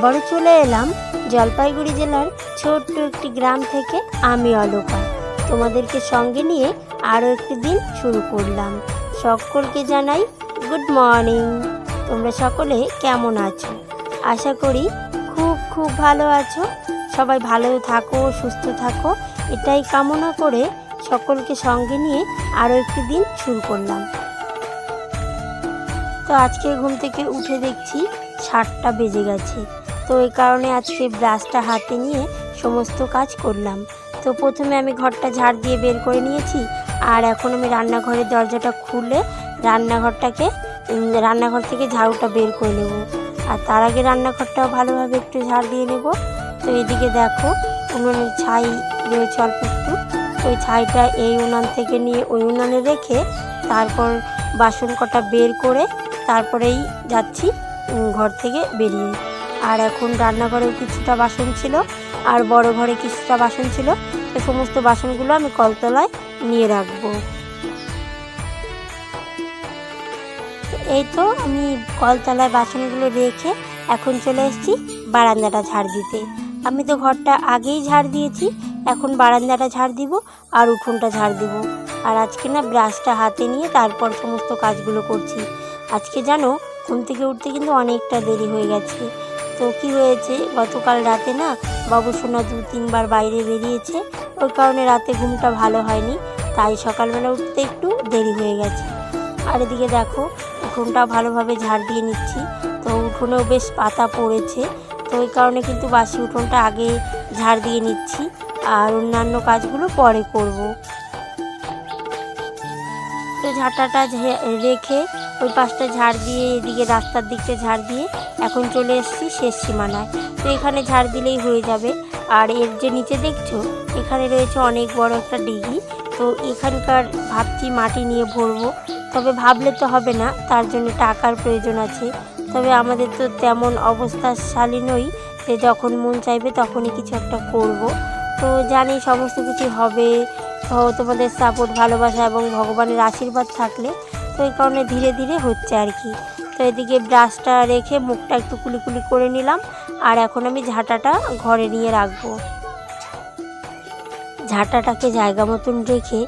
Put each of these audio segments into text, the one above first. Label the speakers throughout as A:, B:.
A: আবারও চলে এলাম জলপাইগুড়ি জেলার ছোট্ট একটি গ্রাম থেকে। আমি অলকা, তোমাদেরকে সঙ্গে নিয়ে আরও একটি দিন শুরু করলাম। সকলকে জানাই গুড মর্নিং। তোমরা সকলে কেমন আছো? আশা করি খুব ভালো আছো। সবাই ভালো থাকো, সুস্থ থাকো, এটাই কামনা করে সকলকে সঙ্গে নিয়ে আরও একটি দিন শুরু করলাম। তো আজকে ঘুম থেকে উঠে দেখছি 7টা বেজে গেছে। তো এই কারণে আজকে ব্রাশটা হাতে নিয়ে সমস্ত কাজ করলাম। তো প্রথমে আমি ঘরটা ঝাড় দিয়ে বের করে নিয়েছি, আর এখন আমি রান্নাঘরের দরজাটা খুলে রান্নাঘর থেকে ঝাড়ুটা বের করে নেব। আর তার আগে রান্নাঘরটাও ভালোভাবে একটু ঝাড় দিয়ে নেব। তো এদিকে দেখো উনুনের ছাই রয়েছে অল্প একটু, ওই ছাইটা এই উনান থেকে নিয়ে ওই উনানে রেখে তারপর বাসন কটা বের করে তারপরেই যাচ্ছি ঘর থেকে বেরিয়ে। আর এখন রান্নাঘরেও কিছুটা বাসন ছিল আর বড় ঘরে কিছুটা বাসন ছিল, তো সমস্ত বাসনগুলো আমি কলতলায় নিয়ে রাখবো। এই তো আমি কলতলায় বাসনগুলো রেখে এখন চলে এসেছি বারান্দাটা ঝাড় দিতে। আমি তো ঘরটা আগেই ঝাড় দিয়েছি, এখন বারান্দাটা ঝাড় দিব আর উঠোনটা ঝাড় দিব। আর আজকে না ব্রাশটা হাতে নিয়ে তারপর সমস্ত কাজগুলো করছি। আজকে জানো ঘুম থেকে উঠতে কিন্তু অনেকটা দেরি হয়ে গেছে। তো কি হয়েছে, গতকাল রাতে না বাবুসোনা 2-3 বার বাইরে বেরিয়েছে, ওই কারণে রাতে ঘুমটা ভালো হয়নি, তাই সকালবেলা উঠতে একটু দেরি হয়ে গেছে। আর এদিকে দেখো উঠোনটা ভালোভাবে ঝাড় দিয়ে নিচ্ছি। তো উঠোনেও বেশ পাতা পড়েছে, তো ওই কারণে কিন্তু বাসি উঠোনটা আগে ঝাড় দিয়ে নিচ্ছি আর অন্যান্য কাজগুলো পরে করব। তো ঝাঁটাটা রেখে ওই পাশটা ঝাড় দিয়ে এদিকে রাস্তার দিকটা ঝাড় দিয়ে এখন চলে এসেছি শেষ সীমানায়। তো এখানে ঝাড় দিলেই হয়ে যাবে। আর এর যে নিচে দেখছো এখানে রয়েছে অনেক বড় একটা ডিঘি। তো এখানকার ভাবছি মাটি নিয়ে ভরবো, তবে ভাবলে তো হবে না, তার জন্য টাকার প্রয়োজন আছে। তবে আমাদের তো তেমন অবস্থাশালী নই যে যখন মন চাইবে তখনই কিছু একটা করব। তো জানি সমস্ত কিছু হবে তোমাদের সাপোর্ট, ভালোবাসা এবং ভগবানের আশীর্বাদ থাকলে। তো এই কারণে ধীরে ধীরে হচ্ছে আর কি। তো এদিকে ব্রাশটা রেখে মুখটা একটু কুলি করে নিলাম, আর এখন আমি ঝাঁটাটা ঘরে নিয়ে রাখবো। ঝাঁটাটাকে জায়গা মতন রেখে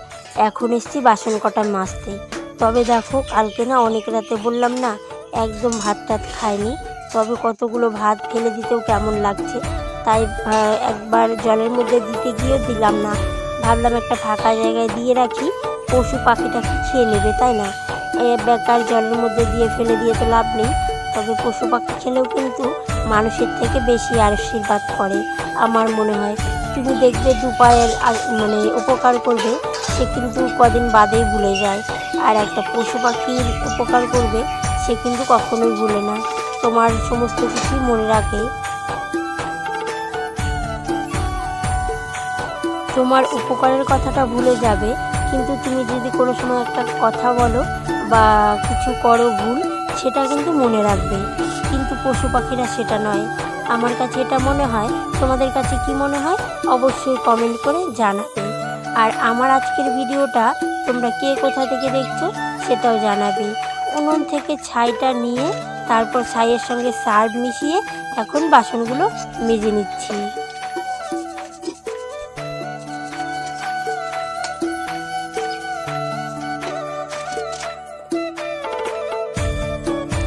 A: এখন এসছি বাসন কটা মাজতে। তবে দেখো কালকে না অনেক রাতে বললাম না একদম ভাত টাত খাইনি, তবে কতগুলো ভাত ফেলে দিতেও কেমন লাগছে, তাই একবার জলের মধ্যে দিতে গিয়েও দিলাম না। ভাবলাম একটা ফাঁকা জায়গায় দিয়ে রাখি, পশু পাখিটাকে খেয়ে নেবে, তাই না? বেকার জলের মধ্যে দিয়ে ফেলে দিয়ে তো লাভ নেই। তবে পশু পাখি খেলেও কিন্তু মানুষের থেকে বেশি আশীর্বাদ করে আমার মনে হয়। তুমি দেখবে দুপায়ের মানে উপকার করবে, সে কিন্তু কদিন বাদেই ভুলে যায়। আর একটা পশু পাখির উপকার করবে, সে কিন্তু কখনোই ভুলে না, তোমার সমস্ত কিছুই মনে রাখে। তোমার উপকারের কথাটা ভুলে যাবে, কিন্তু তুমি যদি কোনো সময় একটা কথা বলো বা কিছু করো ভুল, সেটা কিন্তু মনে রাখবে। কিন্তু পশু পাখিরা সেটা নয়। আমার কাছে এটা মনে হয়, তোমাদের কাছে কি মনে হয় অবশ্যই কমেন্ট করে জানাবে। আর আমার আজকের ভিডিওটা তোমরা কে কোথা থেকে দেখছো সেটাও জানাবে। উনুন থেকে ছাইটা নিয়ে তারপর ছাইয়ের সঙ্গে সার্ফ মিশিয়ে এখন বাসনগুলো মেজে নিচ্ছি।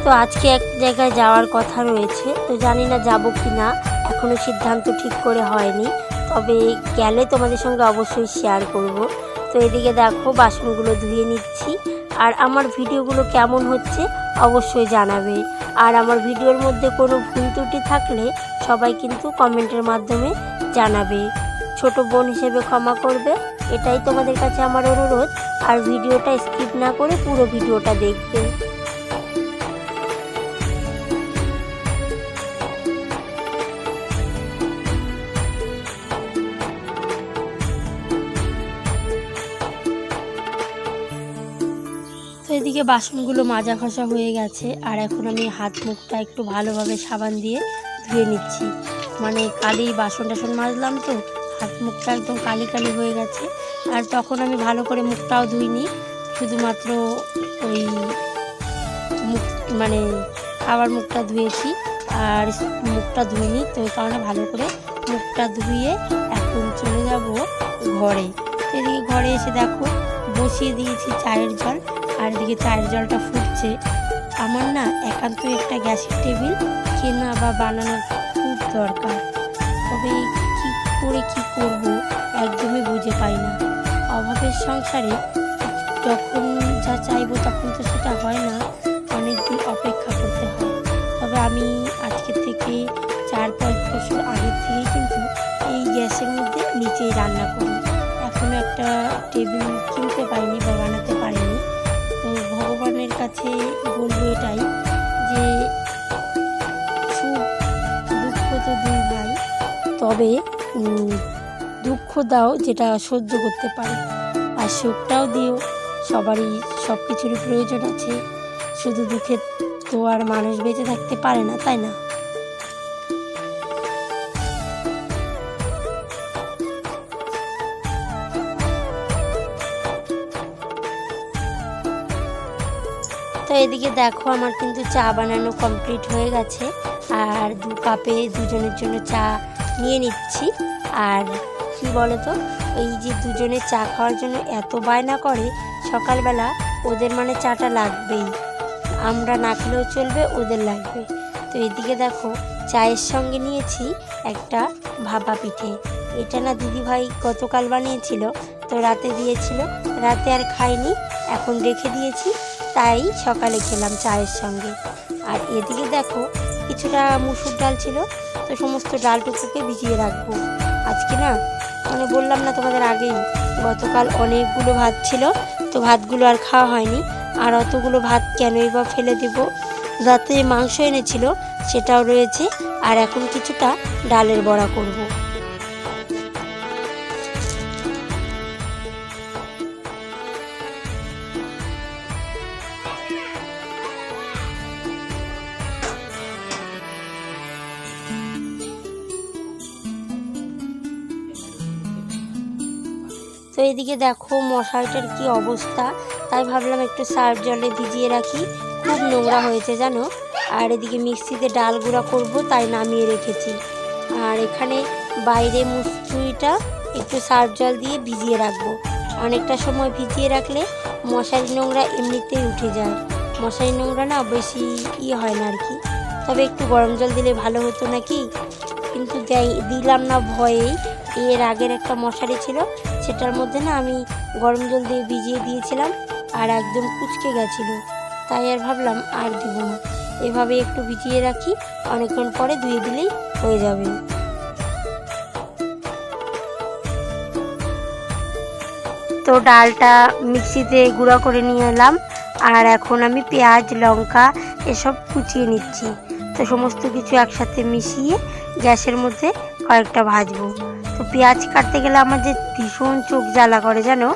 A: তো আজকে এক জায়গায় যাওয়ার কথা রয়েছে, তো জানি না যাবো কি না, এখনও সিদ্ধান্ত ঠিক করে হয়নি, তবে গেলে তোমাদের সঙ্গে অবশ্যই শেয়ার করব। তো এদিকে দেখো বাসনগুলো ধুয়ে নিচ্ছি। আর আমার ভিডিওগুলো কেমন হচ্ছে অবশ্যই জানাবে। আর আমার ভিডিওর মধ্যে কোনো ভুল ত্রুটি থাকলে সবাই কিন্তু কমেন্টের মাধ্যমে জানাবে। ছোট বোন হিসেবে ক্ষমা করবে, এটাই তোমাদের কাছে আমার অনুরোধ। আর ভিডিওটা স্কিপ না করে পুরো ভিডিওটা দেখবে। তো এদিকে বাসনগুলো মাজা ঘষা হয়ে গেছে, আর এখন আমি হাত মুখটা একটু ভালোভাবে সাবান দিয়ে ধুয়ে নিচ্ছি। মানে কালি বাসন টাসন মাজলাম, তো হাত মুখটা একদম কালি হয়ে গেছে। আর তখন আমি ভালো করে মুখটাও ধুইনি, শুধুমাত্র ওই মুখ মানে খাবার মুখটা ধুয়েছি। আর মুখটা ধুইনি, তো এই কারণে ভালো করে মুখটা ধুয়ে এখন চলে যাব ঘরে। তো এদিকে ঘরে এসে দেখো বসিয়ে দিয়েছি চায়ের জল, আর এদিকে চায়ের জলটা ফুটছে। আমার না একান্তই একটা গ্যাসের টেবিল কেনা বা বানানোর খুব দরকার, তবে কী করে কী করব একদমই বুঝে পাই না। অভাবের সংসারে যখন যা চাইবো তখন তো সেটা হয় না, অনেক দিন অপেক্ষা করতে হয়। তবে আমি আজকের থেকে 4-5 বছর আগের থেকেই কিন্তু এই গ্যাসের মধ্যে নিচেই রান্না করি। এখনও একটা টেবিল কিনতে পারিনি বা বানাতে পারিনি। তো ভগবানের কাছে বলবো এটাই যে সুখ দুঃখ তো দুই ভাই, তবে দুঃখ দাও যেটা সহ্য করতে পারে, আর সুখটাও দিও। সবারই সব কিছুরই প্রয়োজন আছে, শুধু দুঃখে তো আর মানুষ বেঁচে থাকতে পারে না, তাই না? তো এদিকে দেখো আমার কিন্তু চা বানানো কমপ্লিট হয়ে গেছে, আর 2 কাপে দুজনের জন্য চা নিয়ে নিচ্ছি। আর কি বলো তো, এই যে দুজনে চা খাওয়ার জন্য এত বায়না করে সকালবেলা, ওদের মানে চাটা লাগবেই, আমরা না খেলেও চলবে, ওদের লাগবে। তো এদিকে দেখো চায়ের সঙ্গে নিয়েছি একটা ভাপা পিঠে। এটা না দিদিভাই গতকাল বানিয়েছিল, তো রাতে দিয়েছিল, রাতে আর খাইনি, এখন রেখে দিয়েছি, তাই সকালে খেলাম চায়ের সঙ্গে। আর এদিকে দেখো কিছুটা মুসুর ডাল ছিল, তো সমস্ত ডালটুকুকে ভিজিয়ে রাখবো আজকে না। মানে বললাম না তোমাদের আগেই, গতকাল অনেকগুলো ভাত ছিল, তো ভাতগুলো আর খাওয়া হয়নি। আর অতগুলো ভাত কেনই বা ফেলে দেব, রাতে মাংস এনেছিল সেটাও রয়েছে, আর এখন কিছুটা ডালের বড়া করব। তো এদিকে দেখো মশারিটার কি অবস্থা, তাই ভাবলাম একটু সার্ফ জলে ভিজিয়ে রাখি, খুব নোংরা হয়েছে জানো। আর এদিকে মিক্সিতে ডাল গুঁড়া করবো, তাই নামিয়ে রেখেছি। আর এখানে বাইরে মুসুরিটা একটু সার্ফ জল দিয়ে ভিজিয়ে রাখবো। অনেকটা সময় ভিজিয়ে রাখলে মশারি নোংরা এমনিতেই উঠে যায়, মশারি নোংরা না বেশি হয় না আর কি। তবে একটু গরম জল দিলে ভালো হতো নাকি, কিন্তু দিলাম না ভয়েই। এর আগের একটা মশারি ছিল, সেটার মধ্যে না আমি গরম জল দিয়ে ভিজিয়ে দিয়েছিলাম, আর একদম কুঁচকে গেছিলো, তাই আর ভাবলাম আর দিব না, এভাবে একটু ভিজিয়ে রাখি, অনেকক্ষণ পরে ধুয়ে দিলেই হয়ে যাবে। তো ডালটা মিক্সিতে গুঁড়া করে নিয়ে এলাম, আর এখন আমি পেঁয়াজ লঙ্কা এসব কুচিয়ে নিচ্ছি। তো সমস্ত কিছু একসাথে মিশিয়ে গ্যাসের মধ্যে কয়েকটা ভাজবো। তো পেঁয়াজ কাটতে গেলে আমার যে ভীষণ চোখ জ্বালা করে জানো।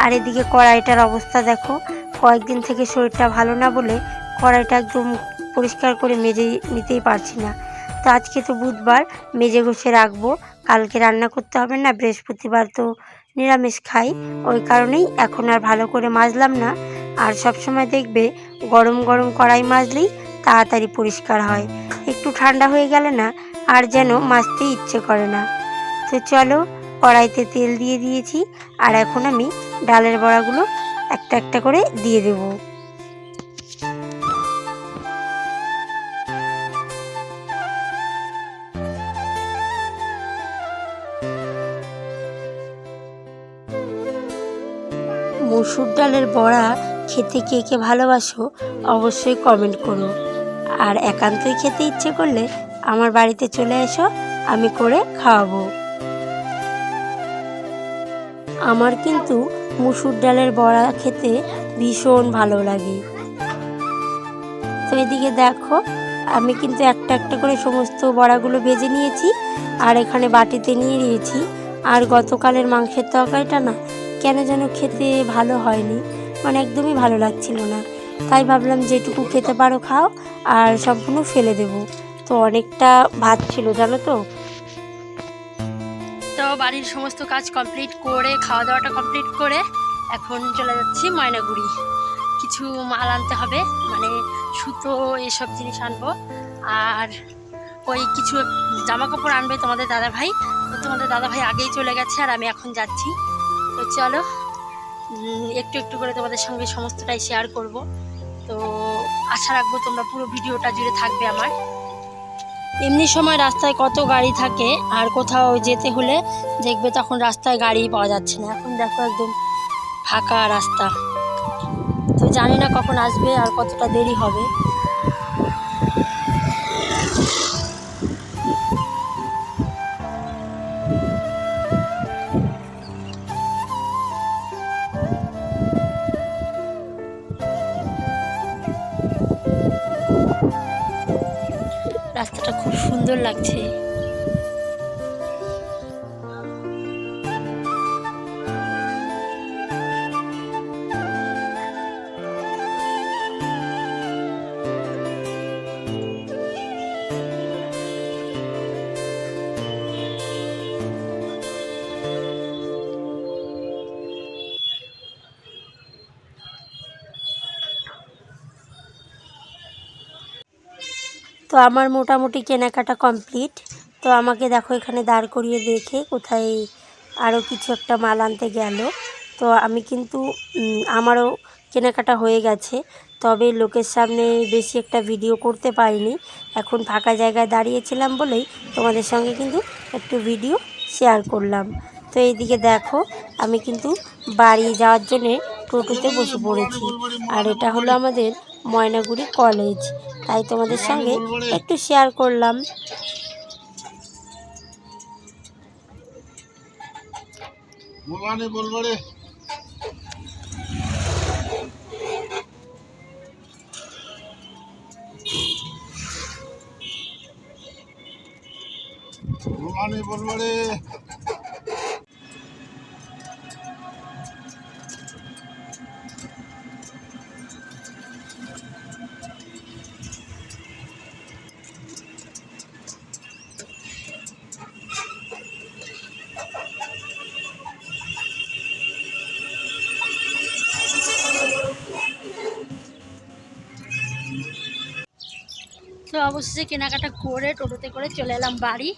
A: আর এদিকে কড়াইটার অবস্থা দেখো, কয়েকদিন থেকে শরীরটা ভালো না বলে কড়াইটা একদম পরিষ্কার করে মেজে নিতেই পারছি না। তো আজকে তো বুধবার, মেজে ঘষে রাখবো, কালকে রান্না করতে হবে না, বৃহস্পতিবার তো নিরামিষ খাই, ওই কারণেই এখন আর ভালো করে মাজলাম না। আর সব সময় দেখবে গরম গরম কড়াই মাজলেই তাড়াতাড়ি পরিষ্কার হয়, একটু ঠান্ডা হয়ে গেলে না আর যেন মাজতে ইচ্ছে করে না। তো চলো, কড়াইতে তেল দিয়ে দিয়েছি, আর এখন আমি ডালের বড়াগুলো একটা একটা করে দিয়ে দেব। মসুর ডালের বড়া খেতে কে কে ভালোবাসো অবশ্যই কমেন্ট করো, আর একান্তই খেতে ইচ্ছে করলে আমার বাড়িতে চলে এসো, আমি করে খাওয়াবো। আমার কিন্তু মসুর ডালের বড়া খেতে ভীষণ ভালো লাগে। তো এদিকে দেখো আমি কিন্তু একটা একটা করে সমস্ত বড়াগুলো ভেজে নিয়েছি, আর এখানে বাটিতে নিয়ে নিয়েছি। আর গতকালের মাংসের তরকারিটা না কেন যেন খেতে ভালো হয়নি, মানে একদমই ভালো লাগছিল না, তাই ভাবলাম যেটুকু খেতে পারো খাও, আর সম্পূর্ণ ফেলে দেব। তো অনেকটা ভাত ছিল জানো তো। তো বাড়ির সমস্ত কাজ কমপ্লিট করে, খাওয়া দাওয়াটা কমপ্লিট করে এখন চলে যাচ্ছি ময়নাগুড়ি, কিছু মাল আনতে হবে, মানে সুতো এসব জিনিস আনবো। আর ওই কিছু জামা কাপড় আনবে তোমাদের দাদাভাই। তো তোমাদের দাদাভাই আগেই চলে গেছে আর আমি এখন যাচ্ছি। তো চলো একটু একটু করে তোমাদের সঙ্গে সমস্তটাই শেয়ার করব। তো আশা রাখবো তোমরা পুরো ভিডিওটা জুড়ে থাকবে আমার। এমনি সময় রাস্তায় কত গাড়ি থাকে, আর কোথাও যেতে হলে দেখবে তখন রাস্তায় গাড়ি পাওয়া যাচ্ছে না। এখন দেখো একদম ফাঁকা রাস্তা। তো জানি না কখন আসবে আর কতটা দেরি হবে। রাস্তাটা খুব সুন্দর লাগছে। তো আমার মোটামুটি কেনাকাটা কমপ্লিট। তো আমাকে দেখো এখানে দাঁড় করিয়ে দেখে কোথায় আরও কিছু একটা মাল আনতে গেল। তো আমি কিন্তু আমারও কেনাকাটা হয়ে গেছে, তবে লোকের সামনে বেশি একটা ভিডিও করতে পারিনি। এখন ফাঁকা জায়গায় দাঁড়িয়েছিলাম বলেই তোমাদের সঙ্গে কিন্তু একটু ভিডিও শেয়ার করলাম। তো এইদিকে দেখো আমি কিন্তু বাড়ি যাওয়ার জন্যে টোটোতে বসে পড়েছি। আর এটা হলো আমাদের ময়নাগুড়ি কলেজ, তাই তোমাদের সঙ্গে একটু শেয়ার করলাম। তো অবশেষে কেনাকাটা করে টোটোতে করে চলে এলাম বাড়ি।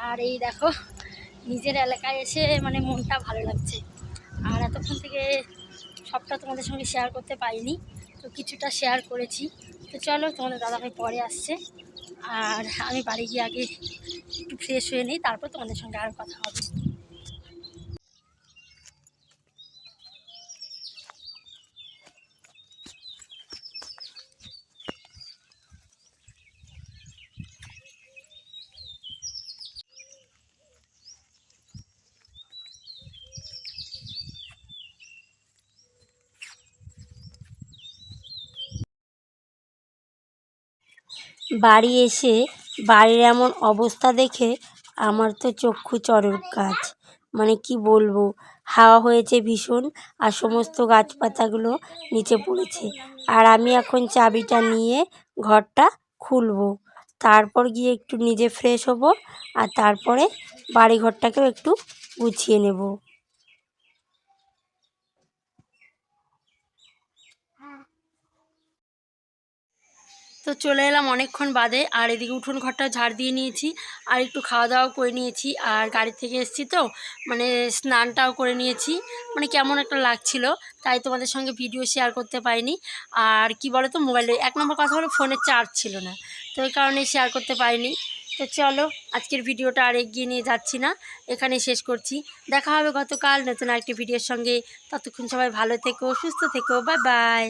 A: আর এই দেখো নিজের এলাকায় এসে মানে মনটা ভালো লাগছে। আর এতক্ষণ থেকে সবটা তোমাদের সঙ্গে শেয়ার করতে পারিনি, তো কিছুটা শেয়ার করেছি। তো চলো তোমাদের দাদাভাই পরে আসছে, আর আমি বাড়ি গিয়ে আগে একটু ফ্রেশ হয়ে নিই, তারপর তোমাদের সঙ্গে আর কথা হবে। বাড়ি এসে বাড়ির এমন অবস্থা দেখে আমার তো চক্ষু চড়ক গাছ, মানে কি বলবো। হাওয়া হয়েছে ভীষণ, আর সমস্ত গাছপাতাগুলো নিচে পড়েছে। আর আমি এখন চাবিটা নিয়ে ঘরটা খুলবো, তারপর গিয়ে একটু নিজে ফ্রেশ হব, আর তারপরে বাড়ি ঘরটাকেও একটু গুছিয়ে নেব। তো চলে এলাম অনেকক্ষণ বাদে, আর এদিকে উঠোন ঘরটা ঝাড় দিয়ে নিয়েছি, আর একটু খাওয়া দাওয়াও করে নিয়েছি। আর গাড়ি থেকে এসেছি তো মানে স্নানটাও করে নিয়েছি, মানে কেমন একটা লাগছিল, তাই তোমাদের সঙ্গে ভিডিও শেয়ার করতে পারিনি। আর কি বলো তো, মোবাইলে এক নম্বর কথা হলো ফোনের চার্জ ছিল না, তো এই কারণে শেয়ার করতে পারিনি। তো চলো আজকের ভিডিওটা আর এগিয়ে নিয়ে যাচ্ছি না, এখানে শেষ করছি। দেখা হবে গতকাল নতুন আরেকটি ভিডিওর সঙ্গে। ততক্ষণ সবাই ভালো থেকো, সুস্থ থেকো, বাই বাই।